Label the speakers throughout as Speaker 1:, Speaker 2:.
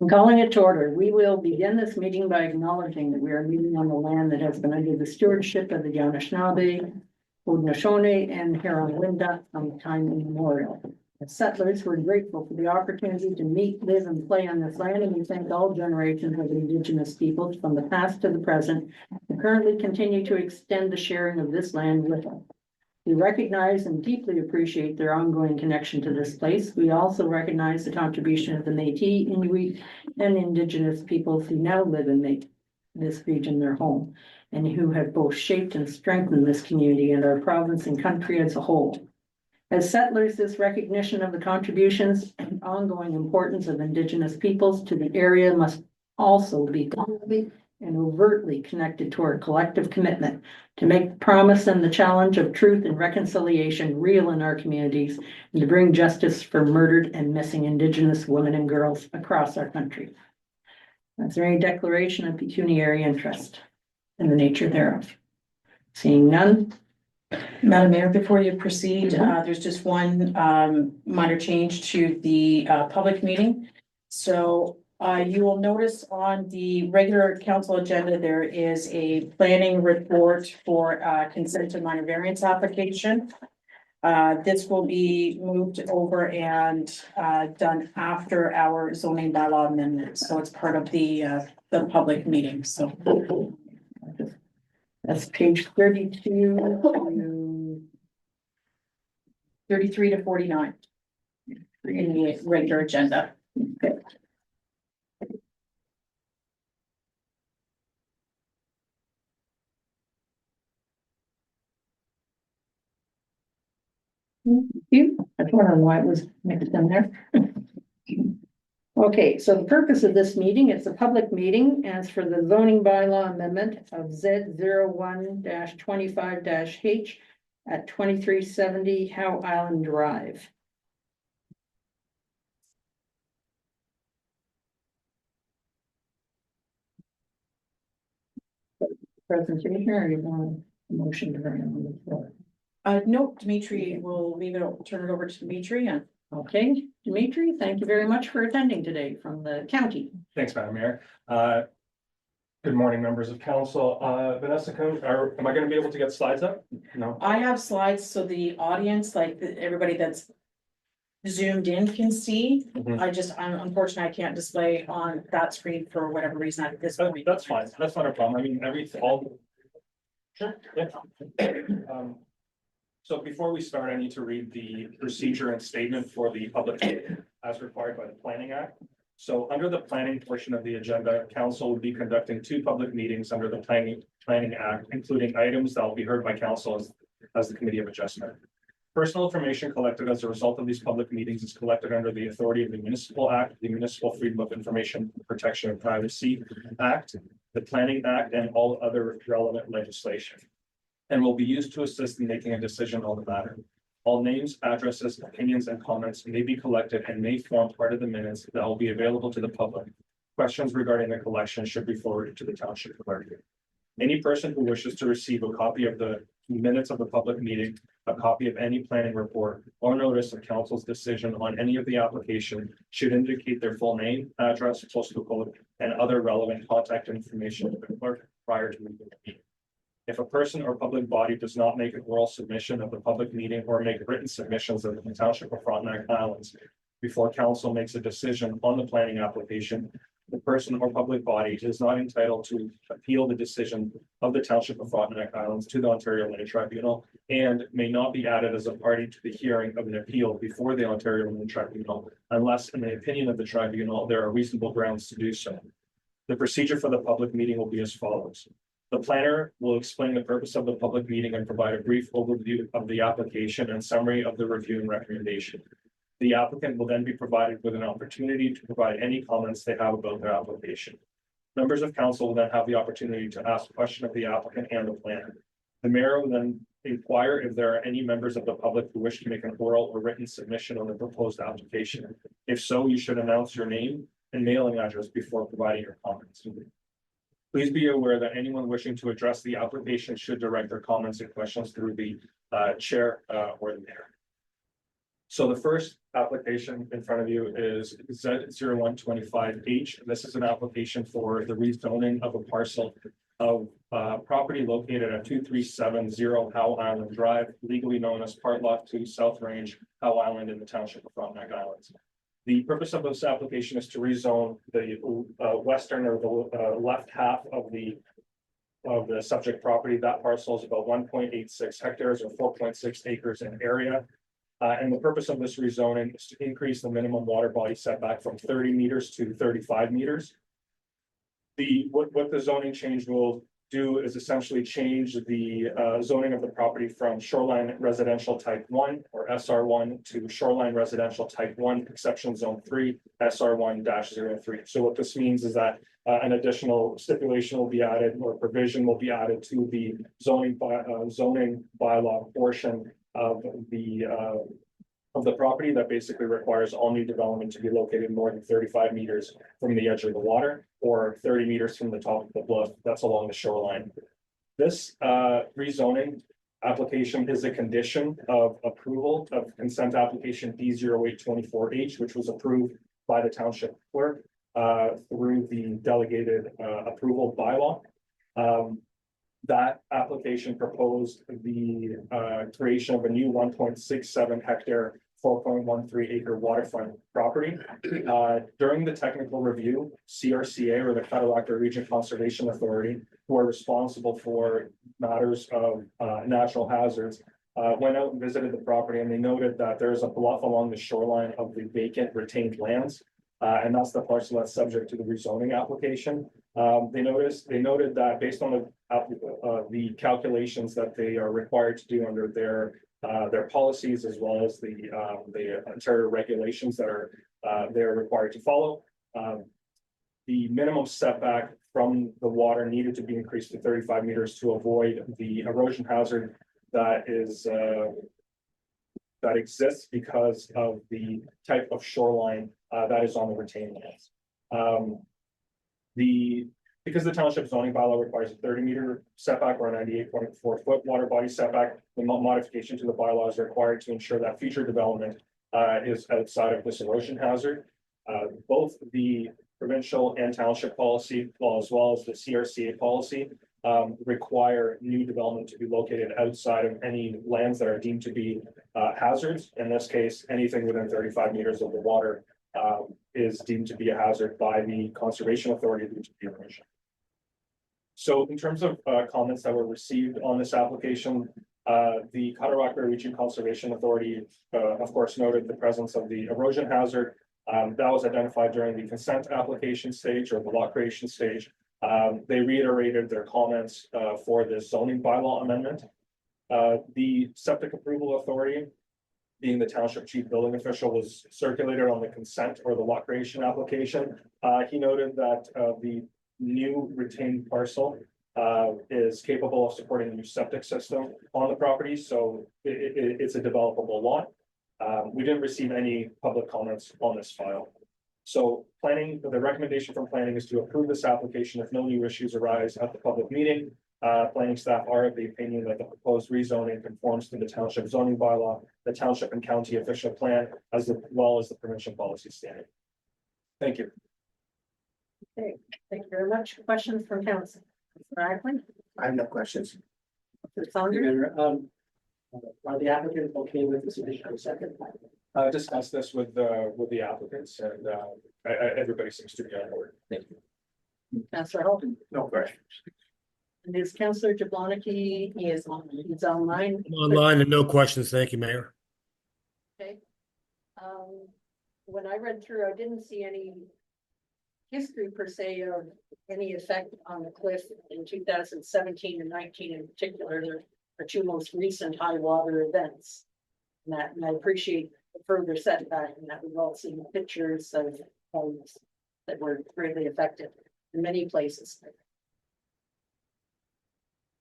Speaker 1: I'm calling it to order. We will begin this meeting by acknowledging that we are meeting on the land that has been under the stewardship of the Anishinaabe, Haudenosaunee, and Huron-Wendat from time immemorial. As settlers, we're grateful for the opportunity to meet, live, and play on this land, and we thank all generations of Indigenous peoples from the past to the present who currently continue to extend the sharing of this land with us. We recognize and deeply appreciate their ongoing connection to this place. We also recognize the contribution of the Métis, Inuit, and Indigenous peoples who now live and make this region their home, and who have both shaped and strengthened this community and our province and country as a whole. As settlers, this recognition of the contributions and ongoing importance of Indigenous peoples to the area must also be closely and overtly connected to our collective commitment to make the promise and the challenge of truth and reconciliation real in our communities and to bring justice for murdered and missing Indigenous women and girls across our country. Is there any declaration of pecuniary interest in the nature thereof? Seeing none.
Speaker 2: Madam Mayor, before you proceed, there's just one minor change to the public meeting. So you will notice on the regular council agenda, there is a planning report for consent to minor variance application. This will be moved over and done after our zoning bylaw amendment. So it's part of the public meeting. So
Speaker 1: that's page 32.
Speaker 2: 33 to 49 in the regular agenda.
Speaker 1: Okay. Thank you. I was wondering why it was mixed in there. Okay, so the purpose of this meeting, it's a public meeting as for the zoning bylaw amendment of Z01-25-H at 2370 Howe Island Drive. Presentation, or you want a motion to bring it on the floor?
Speaker 2: No, Dimitri, we'll turn it over to Dimitri. And
Speaker 1: okay, Dimitri, thank you very much for attending today from the county.
Speaker 3: Thanks, Madam Mayor. Good morning, members of council. Vanessa, am I going to be able to get slides up? No.
Speaker 2: I have slides so the audience, everybody that's zoomed in can see. I'm unfortunately, I can't display on that screen for whatever reason at this point.
Speaker 3: That's fine. That's not a problem. I mean, Sure. Yeah. So before we start, I need to read the procedure and statement for the public meeting as required by the Planning Act. So under the planning portion of the agenda, council will be conducting two public meetings under the Planning Act, including items that will be heard by council as the Committee of Adjustment. Personal information collected as a result of these public meetings is collected under the authority of the Municipal Act, the Municipal Freedom of Information Protection and Privacy Act, the Planning Act, and all other relevant legislation, and will be used to assist in making a decision on the matter. All names, addresses, opinions, and comments may be collected and may form part of the minutes that will be available to the public. Questions regarding the collection should be forwarded to the township clerk. Any person who wishes to receive a copy of the minutes of the public meeting, a copy of any planning report, or notice of council's decision on any of the application should indicate their full name, address, postal code, and other relevant contact information to the clerk prior to the meeting. If a person or public body does not make an oral submission of the public meeting or make written submissions of the Township of Frontenac Islands before council makes a decision on the planning application, the person or public body is not entitled to appeal the decision of the Township of Frontenac Islands to the Ontario Land Tribunal and may not be added as a party to the hearing of an appeal before the Ontario Land Tribunal unless, in the opinion of the tribunal, there are reasonable grounds to do so. The procedure for the public meeting will be as follows. The planner will explain the purpose of the public meeting and provide a brief overview of the application and summary of the review and recommendation. The applicant will then be provided with an opportunity to provide any comments they have about their application. Members of council will then have the opportunity to ask a question of the applicant and the planner. The mayor will then inquire if there are any members of the public who wish to make an oral or written submission on the proposed application. If so, you should announce your name and mailing address before providing your comments. Please be aware that anyone wishing to address the application should direct their comments and questions through the chair or the mayor. So the first application in front of you is Z0125H. This is an application for the rezoning of a parcel of property located at 2370 Howe Island Drive, legally known as Part Lot 2 South Range, Howe Island in the township of Frontenac Islands. The purpose of this application is to rezone the western or the left half of the subject property. That parcel is about 1.86 hectares or 4.6 acres in area. And the purpose of this rezoning is to increase the minimum water body setback from 30 meters to 35 meters. What the zoning change will do is essentially change the zoning of the property from shoreline residential type 1 or SR1 to shoreline residential type 1 exception zone 3 SR1-03. So what this means is that an additional stipulation will be added or provision will be added to the zoning bylaw portion of the property that basically requires all new development to be located more than 35 meters from the edge of the water or 30 meters from the top of the bluff that's along the shoreline. This rezoning application is a condition of approval of consent application D0824H, which was approved by the township clerk through the delegated approval bylaw. That application proposed the creation of a new 1.67 hectare, 4.13 acre waterfront property. During the technical review, CRCA or the Cadillac Region Conservation Authority, who are responsible for matters of natural hazards, went out and visited the property, and they noted that there's a bluff along the shoreline of the vacant retained lands. And that's the parcel that's subject to the rezoning application. They noted that based on the calculations that they are required to do under their policies, as well as the Ontario regulations that are they're required to follow, the minimum setback from the water needed to be increased to 35 meters to avoid the erosion hazard that exists because of the type of shoreline that is on the retained lands. Because the township zoning bylaw requires a 30-meter setback or a 98.4-foot water body setback, the modification to the bylaw is required to ensure that future development is outside of this erosion hazard. Both the provincial and township policy, as well as the CRCA policy, require new development to be located outside of any lands that are deemed to be hazards. In this case, anything within 35 meters of the water is deemed to be a hazard by the Conservation Authority due to the erosion. So in terms of comments that were received on this application, the Cadillac Region Conservation Authority, of course, noted the presence of the erosion hazard that was identified during the consent application stage or the lot creation stage. They reiterated their comments for this zoning bylaw amendment. The septic approval authority, being the township chief building official, was circulated on the consent or the lot creation application. He noted that the new retained parcel is capable of supporting a new septic system on the property, so it's a developable lot. We didn't receive any public comments on this file. So the recommendation from planning is to approve this application if no new issues arise at the public meeting. Planning staff are of the opinion that the proposed rezoning conforms to the township zoning bylaw, the township and county official plan, as well as the provincial policy standard. Thank you.
Speaker 1: Okay, thank you very much. Questions from council? Mr. Ackley?
Speaker 4: I have no questions.
Speaker 1: Mr. Saunders?
Speaker 4: Are the applicants okay with this additional second?
Speaker 3: Discuss this with the applicants, and everybody seems to be on board. Thank you.
Speaker 1: Councillor Holden?
Speaker 4: No questions.
Speaker 1: And is Councillor Jablonski? He is on. He's online.
Speaker 5: Online and no questions. Thank you, Mayor.
Speaker 1: Okay. When I read through, I didn't see any history per se of any effect on the cliff in 2017 and 19 in particular. They're our two most recent high water events. And I appreciate the further setback and that we've all seen pictures of homes that were greatly affected in many places.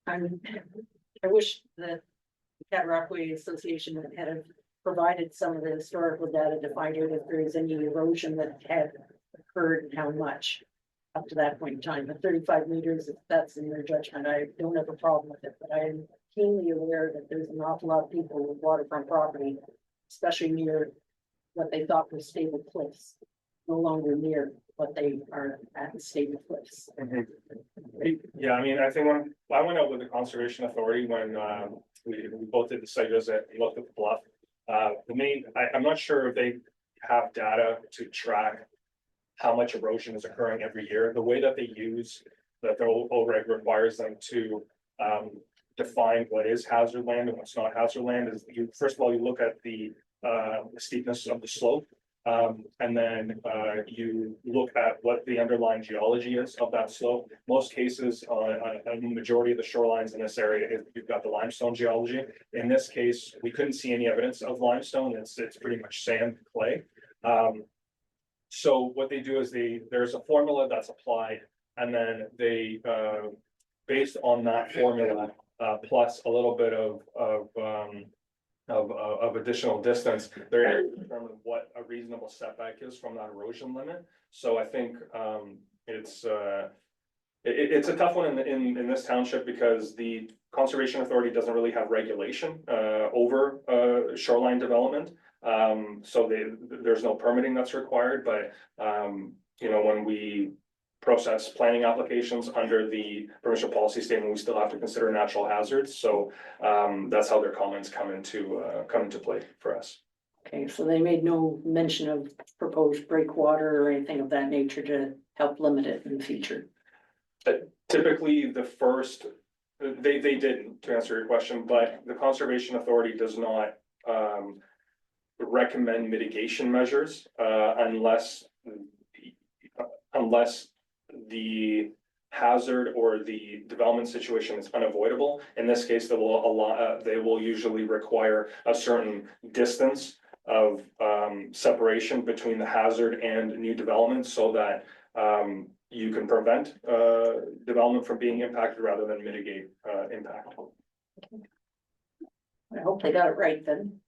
Speaker 1: I wish that the Cat Rockaway Association had provided some of the historical data to find out if there is any erosion that had occurred and how much up to that point in time. But 35 meters, if that's in their judgment, I don't have a problem with it, but I am keenly aware that there's an awful lot of people with waterfront property especially near what they thought was stable cliffs, no longer near what they are at the stable cliffs.
Speaker 3: Yeah, I mean, I think when I went out with the Conservation Authority, when we both did the site visit, and looked at the bluff. I'm not sure if they have data to track how much erosion is occurring every year. The way that they use, that their OREG requires them to define what is hazard land and what's not hazard land is first of all, you look at the steepness of the slope. And then you look at what the underlying geology is of that slope. Most cases, a majority of the shorelines in this area, you've got the limestone geology. In this case, we couldn't see any evidence of limestone. It's pretty much sand clay. So what they do is there's a formula that's applied, and then they based on that formula plus a little bit of additional distance, they're able to determine what a reasonable setback is from that erosion limit. So I think it's a tough one in this township because the Conservation Authority doesn't really have regulation over shoreline development. So there's no permitting that's required, but when we process planning applications under the provincial policy statement, we still have to consider natural hazards. So that's how their comments come into play for us.
Speaker 1: Okay, so they made no mention of proposed breakwater or anything of that nature to help limit it in the future.
Speaker 3: Typically, they didn't, to answer your question, but the Conservation Authority does not recommend mitigation measures unless the hazard or the development situation is unavoidable. In this case, they will usually require a certain distance of separation between the hazard and new development so that you can prevent development from being impacted rather than mitigate impact.
Speaker 1: I hope they got it right then.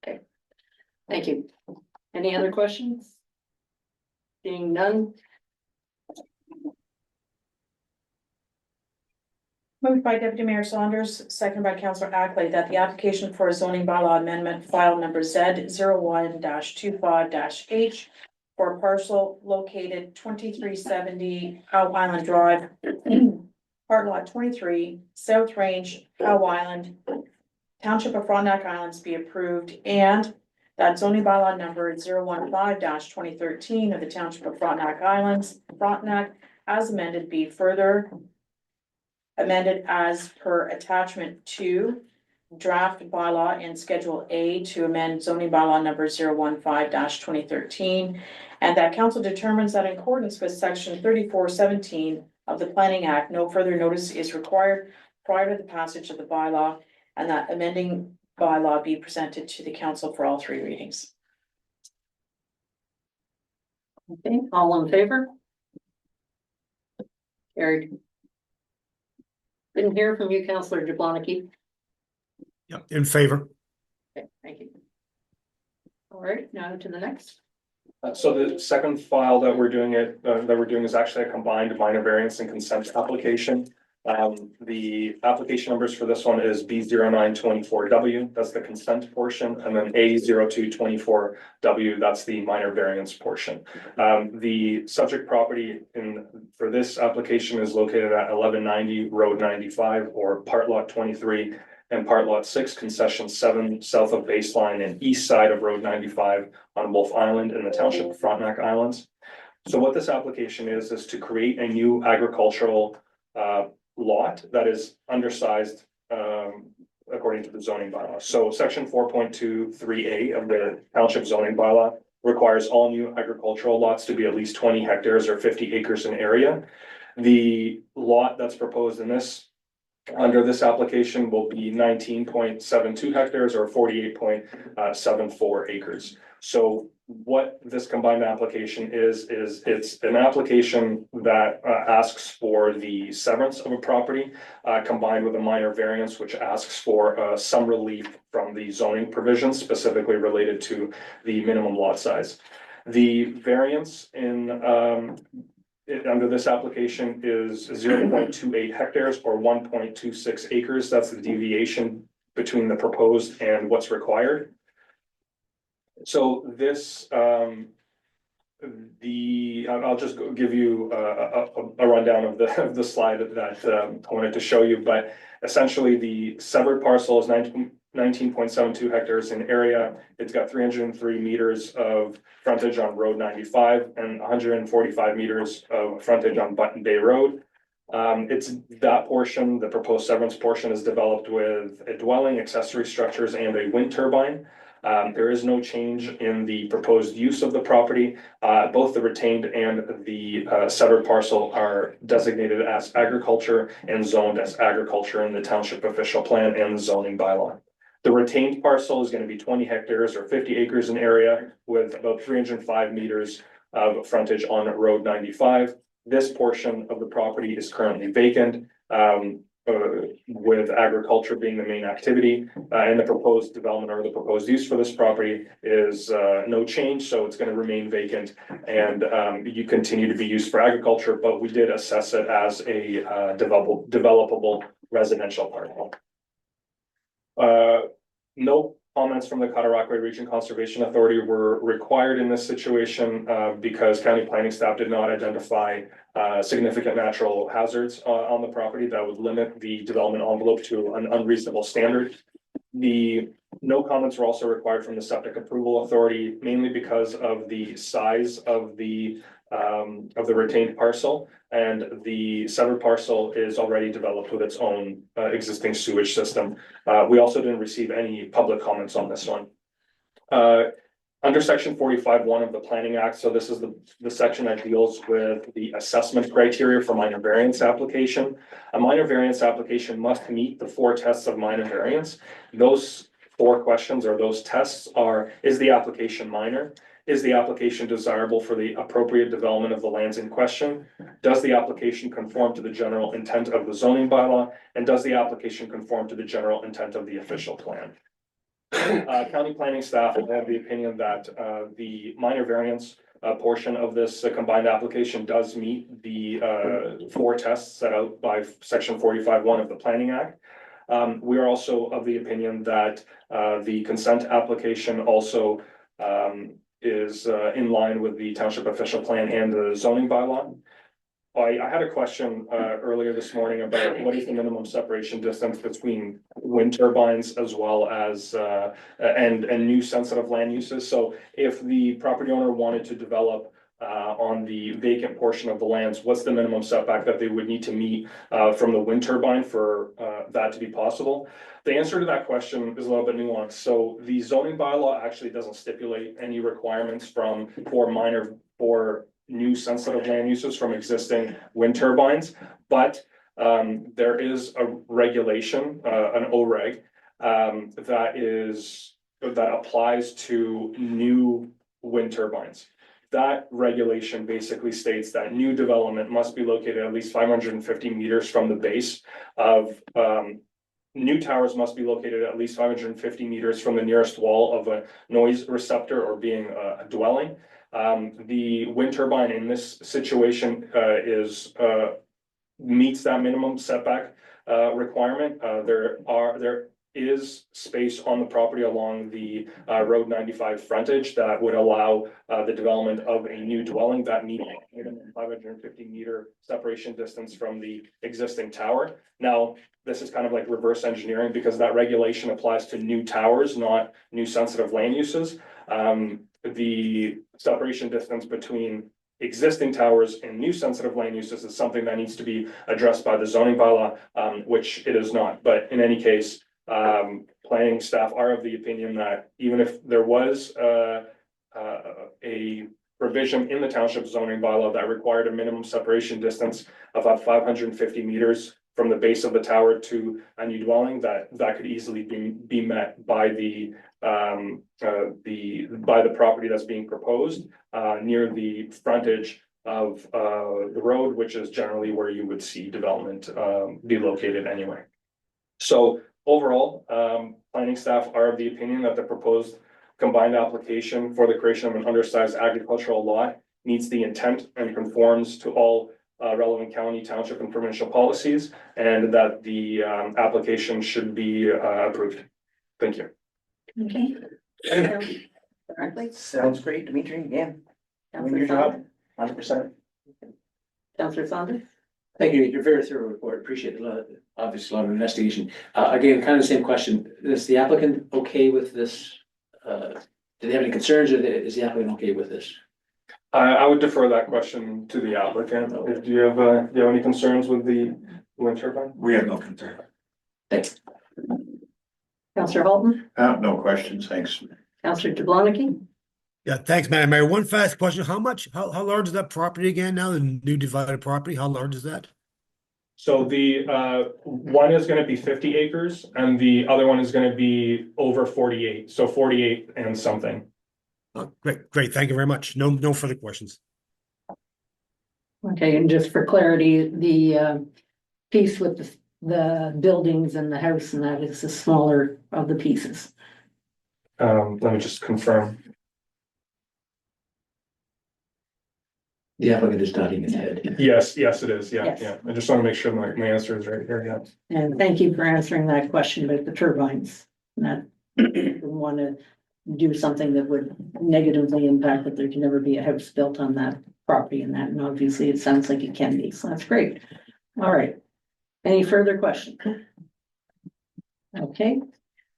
Speaker 1: Okay, thank you. Any other questions? Seeing none,
Speaker 2: Moved by Deputy Mayor Saunders, seconded by Councillor Ackley, that the application for a zoning bylaw amendment file number Z 01-25-H for a parcel located 2370 Howe Island Drive, part lot 23, South Range, Howe Island, Township of Frontenac Islands be approved, and that zoning bylaw number 015-2013 of the Township of Frontenac Islands, Frontenac, as amended, be further amended as per attachment 2, draft bylaw in Schedule A to amend zoning bylaw number 015-2013, and that council determines that in accordance with section 3417 of the Planning Act, no further notice is required prior to the passage of the bylaw, and that amending bylaw be presented to the council for all 3 readings.
Speaker 1: okay, all in favor? Carried. Didn't hear from you, Councillor Jablonski.
Speaker 5: Yep, in favor.
Speaker 1: Okay, thank you. All right, now to the next.
Speaker 3: So the second file that we're doing is actually a combined minor variance and consent application. The application numbers for this one is B0924W, that's the consent portion, and then A0224W, that's the minor variance portion. The subject property for this application is located at 1190 Road 95, or part lot 23 and part lot 6, concession 7, south of baseline and east side of Road 95 on Wolf Island in the Township of Frontenac Islands. So what this application is to create a new agricultural lot that is undersized according to the zoning bylaw. So section 4.23A of the township zoning bylaw requires all new agricultural lots to be at least 20 hectares or 50 acres in area. The lot that's proposed under this application will be 19.72 hectares or 48.74 acres. So what this combined application is it's an application that asks for the severance of a property combined with a minor variance, which asks for some relief from the zoning provisions specifically related to the minimum lot size. The variance under this application is 0.28 hectares or 1.26 acres. That's the deviation between the proposed and what's required. So this, I'll just give you a rundown of the slide that I wanted to show you, but essentially the Sever parcel is 19.72 hectares in area. It's got 303 meters of frontage on Road 95 and 145 meters of frontage on Button Bay Road. It's that portion, the proposed severance portion is developed with a dwelling, accessory structures, and a wind turbine. There is no change in the proposed use of the property. Both the retained and the severed parcel are designated as agriculture and zoned as agriculture in the township official plan and the zoning bylaw. The retained parcel is going to be 20 hectares or 50 acres in area with about 305 meters of frontage on Road 95. This portion of the property is currently vacant, with agriculture being the main activity, and the proposed development or the proposed use for this property is no change, so it's going to remain vacant and you continue to be used for agriculture, but we did assess it as a developable residential parcel. No comments from the Cataraqui Region Conservation Authority were required in this situation because county planning staff did not identify significant natural hazards on the property that would limit the development envelope to an unreasonable standard. No comments were also required from the Septic Approval Authority, mainly because of the size of the retained parcel, and the severed parcel is already developed with its own existing sewage system. We also didn't receive any public comments on this one. Under section 45(1) of the Planning Act, so this is the section that deals with the assessment criteria for minor variance application. A minor variance application must meet the 4 tests of minor variance. Those 4 questions or those tests are: is the application minor? Is the application desirable for the appropriate development of the lands in question? Does the application conform to the general intent of the zoning bylaw? And does the application conform to the general intent of the official plan? County planning staff have the opinion that the minor variance portion of this combined application does meet the 4 tests set out by section 45(1) of the Planning Act. We are also of the opinion that the consent application also is in line with the township official plan and the zoning bylaw. I had a question earlier this morning about what is the minimum separation distance between wind turbines as well as and new sensitive land uses. So if the property owner wanted to develop on the vacant portion of the lands, what's the minimum setback that they would need to meet from the wind turbine for that to be possible? The answer to that question is a little bit nuanced. So the zoning bylaw actually doesn't stipulate any requirements for new sensitive land uses from existing wind turbines, but there is a regulation, an OREG, that applies to new wind turbines. That regulation basically states that new development must be located at least 550 meters from the base of new towers must be located at least 550 meters from the nearest wall of a noise receptor or being a dwelling. The wind turbine in this situation meets that minimum setback requirement. There is space on the property along the Road 95 frontage that would allow the development of a new dwelling that meets 550 meter separation distance from the existing tower. Now, this is kind of like reverse engineering because that regulation applies to new towers, not new sensitive land uses. The separation distance between existing towers and new sensitive land uses is something that needs to be addressed by the zoning bylaw, which it is not. But in any case, planning staff are of the opinion that even if there was a provision in the township zoning bylaw that required a minimum separation distance of about 550 meters from the base of the tower to a new dwelling, that could easily be met by the property that's being proposed near the frontage of the road, which is generally where you would see development be located anyway. So overall, planning staff are of the opinion that the proposed combined application for the creation of an undersized agricultural lot meets the intent and conforms to all relevant county, township, and provincial policies, and that the application should be approved. Thank you.
Speaker 1: Okay. correctly?
Speaker 4: Sounds great, Dimitri, yeah, doing your
Speaker 1: Councillor
Speaker 4: job, 100%.
Speaker 1: Councillor Saunders?
Speaker 6: Thank you. Your very thorough report. Appreciate it. Obviously, a lot of investigation. Again, kind of the same question. Is the applicant okay with this? Do they have any concerns or is the applicant okay with this?
Speaker 3: I would defer that question to the applicant. Do you have any concerns with the wind turbine?
Speaker 7: We have no concern.
Speaker 6: Thanks.
Speaker 1: Councillor Holton?
Speaker 7: No questions, thanks.
Speaker 1: Councillor Jablonski?
Speaker 5: Yeah, thanks, Madam Mayor. One fast question. How large is that property again now, the new divided property? How large is that?
Speaker 3: So the one is gonna be 50 acres and the other one is gonna be over 48, so 48 and something.
Speaker 5: Great. Thank you very much. No further questions.
Speaker 1: Okay, and just for clarity, the piece with the buildings and the house and that is the smaller of the pieces.
Speaker 3: Let me just confirm.
Speaker 6: The applicant is nodding his head.
Speaker 3: Yes, it is.
Speaker 1: Yes.
Speaker 3: Yeah. I just want to make sure my answer is right here. Yeah.
Speaker 1: And thank you for answering that question about the turbines. That want to do something that would negatively impact that there can never be a house built on that property and that, and obviously it sounds like it can be, so that's great. All right. Any further questions? Okay,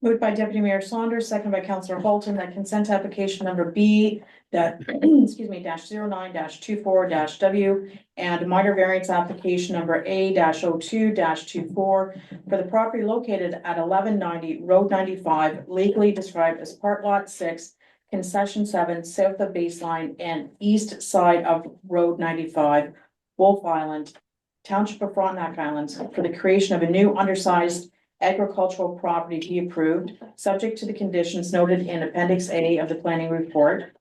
Speaker 2: Moved by Deputy Mayor Saunders, second by Councillor Holton, that consent application number B that, excuse me, -09-24-W and minor variance application number A-02-24 for the property located at 1190 Road 95, legally described as Part Lot 6, Concession 7, south of baseline and east side of Road 95, Wolf Island, Township of Frontenac Islands, for the creation of a new undersized agricultural property be approved, subject to the conditions noted in Appendix A of the planning report.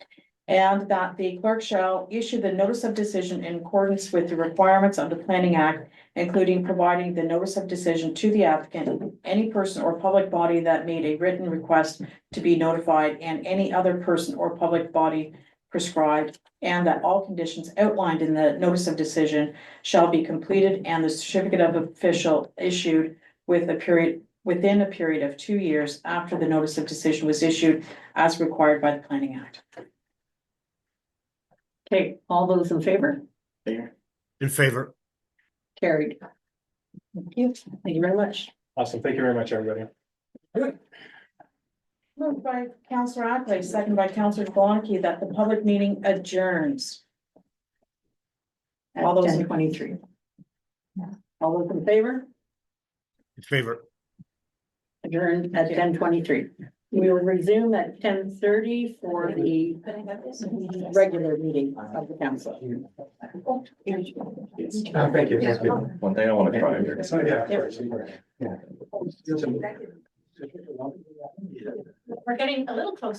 Speaker 2: And that the clerk shall issue the notice of decision in accordance with the requirements of the Planning Act, including providing the notice of decision to the applicant, any person or public body that made a written request to be notified, and any other person or public body prescribed, and that all conditions outlined in the notice of decision shall be completed and the certificate of official issued within a period of 2 years after the notice of decision was issued as required by the Planning Act.
Speaker 1: okay, all those in favor?
Speaker 4: There.
Speaker 5: In favor.
Speaker 1: Carried. Thank you. Thank you very much.
Speaker 3: Awesome. Thank you very much, everybody.
Speaker 2: Moved by Councillor Ackley, second by Councillor Jablonski, that the public meeting adjourns.
Speaker 1: At
Speaker 2: All those
Speaker 1: 10:23. All those in favor?
Speaker 5: In favor.
Speaker 1: Adjourned at 10:23. We will resume at 10:30 for the regular meeting of the council.
Speaker 7: Thank you. One thing I want to try.
Speaker 2: We're getting a little closer.